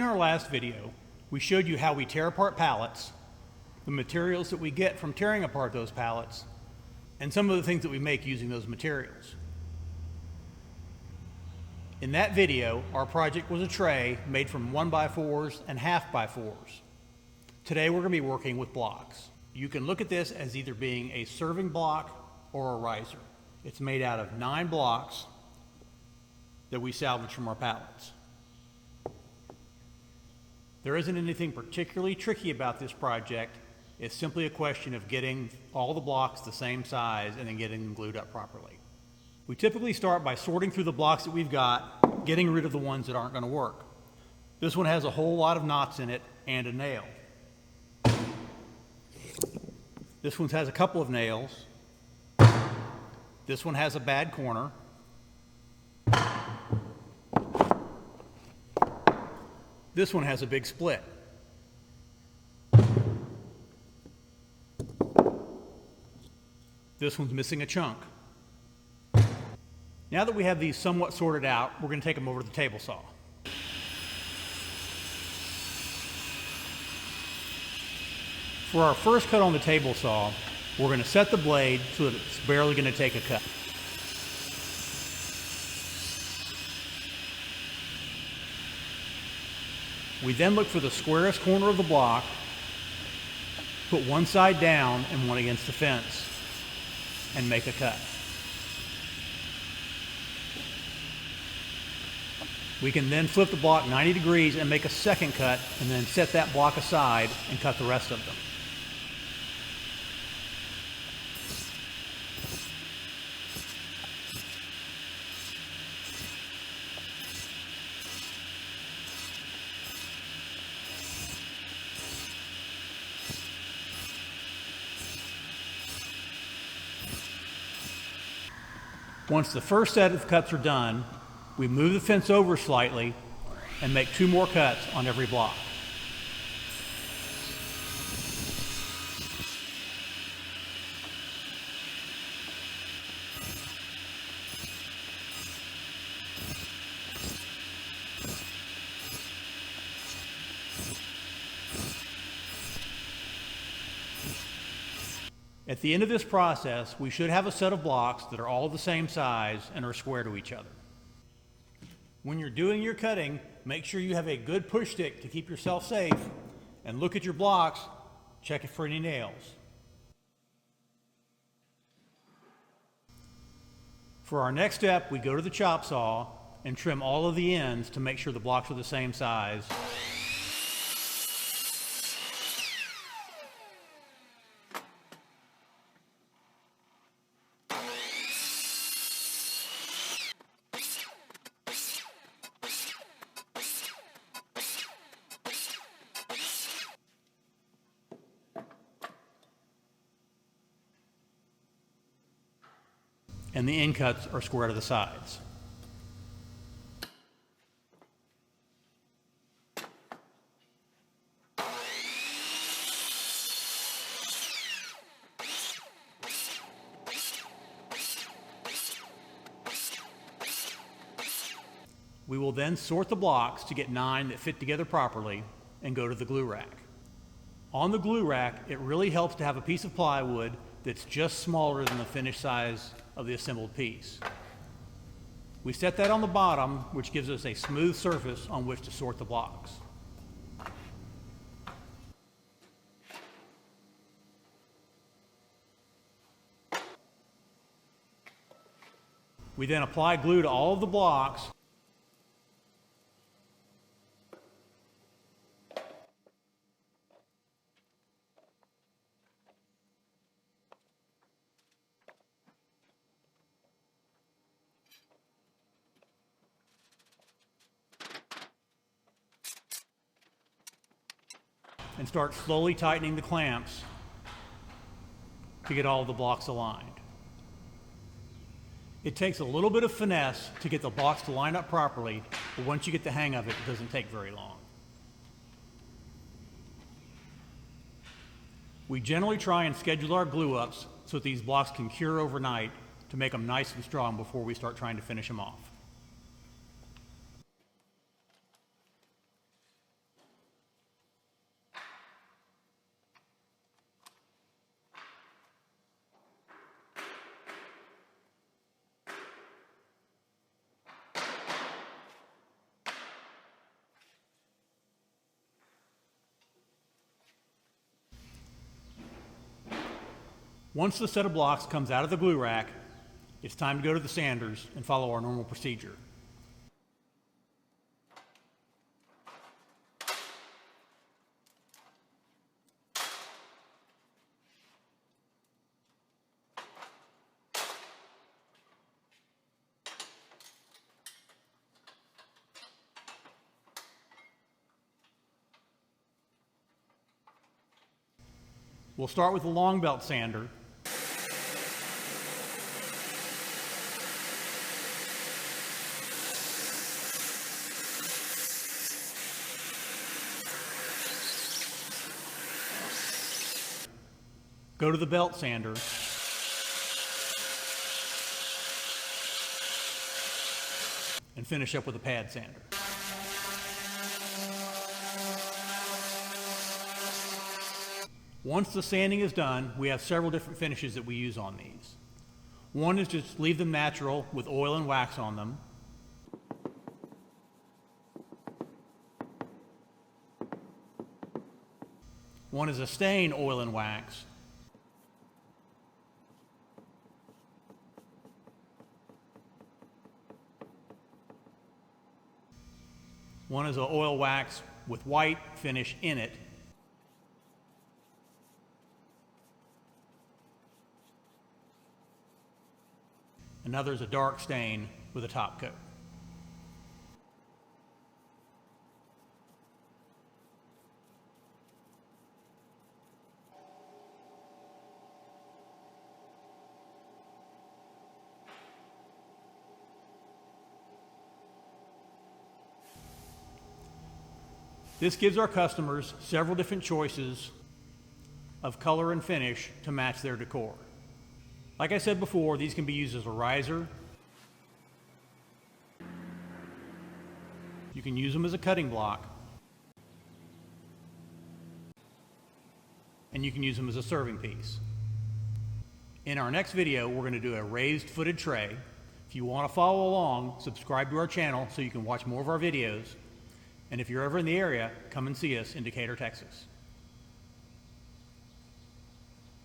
In our last video, we showed you how we tear apart pallets, the materials that we get from tearing apart those pallets, and some of the things that we make using those materials. In that video, our project was a tray made from 1x4s and 1/2x4s. Today we're going to be working with blocks. You can look at this as either being a serving block or a riser. It's made out of 9 blocks that we salvage from our pallets. There isn't anything particularly tricky about this project. It's simply a question of getting all the blocks the same size and then getting them glued up properly. We typically start by sorting through the blocks that we've got, getting rid of the ones that aren't going to work. This one has a whole lot of knots in it and a nail. This one has a couple of nails. This one has a bad corner. This one has a big split. This one's missing a chunk. Now that we have these somewhat sorted out, we're going to take them over to the table saw. For our first cut on the table saw, we're going to set the blade so that it's barely going to take a cut. We then look for the squarest corner of the block, put one side down and one against the fence, and make a cut. We can then flip the block 90 degrees and make a second cut, and then set that block aside and cut the rest of them. Once the first set of cuts are done, we move the fence over slightly and make 2 more cuts on every block. At the end of this process, we should have a set of blocks that are all the same size and are square to each other. When you're doing your cutting, make sure you have a good push stick to keep yourself safe, and look at your blocks, check for any nails. For our next step, we go to the chop saw and trim all of the ends to make sure the blocks are the same size. And the end cuts are square to the sides. We will then sort the blocks to get 9 that fit together properly and go to the glue rack. On the glue rack, it really helps to have a piece of plywood that's just smaller than the finished size of the assembled piece. We set that on the bottom, which gives us a smooth surface on which to sort the blocks. We then apply glue to all of the blocks and start slowly tightening the clamps to get all of the blocks aligned. It takes a little bit of finesse to get the blocks to line up properly, but once you get the hang of it, it doesn't take very long. We generally try and schedule our glue ups so that these blocks can cure overnight to make them nice and strong before we start trying to finish them off. Once the set of blocks comes out of the glue rack, it's time to go to the sanders and follow our normal procedure. We'll start with the long belt sander. Go to the belt sander. And finish up with a pad sander. Once the sanding is done, we have several different finishes that we use on these. One is just leave them natural with oil and wax on them. One is a stain oil and wax. One is an oil wax with white finish in it. Another is a dark stain with a top coat. This gives our customers several different choices of color and finish to match their decor. Like I said before, these can be used as a riser. You can use them as a cutting block. And you can use them as a serving piece. In our next video, we're going to do a raised footed tray. If you want to follow along, subscribe to our channel so you can watch more of our videos. And if you're ever in the area, come and see us in Decatur, Texas.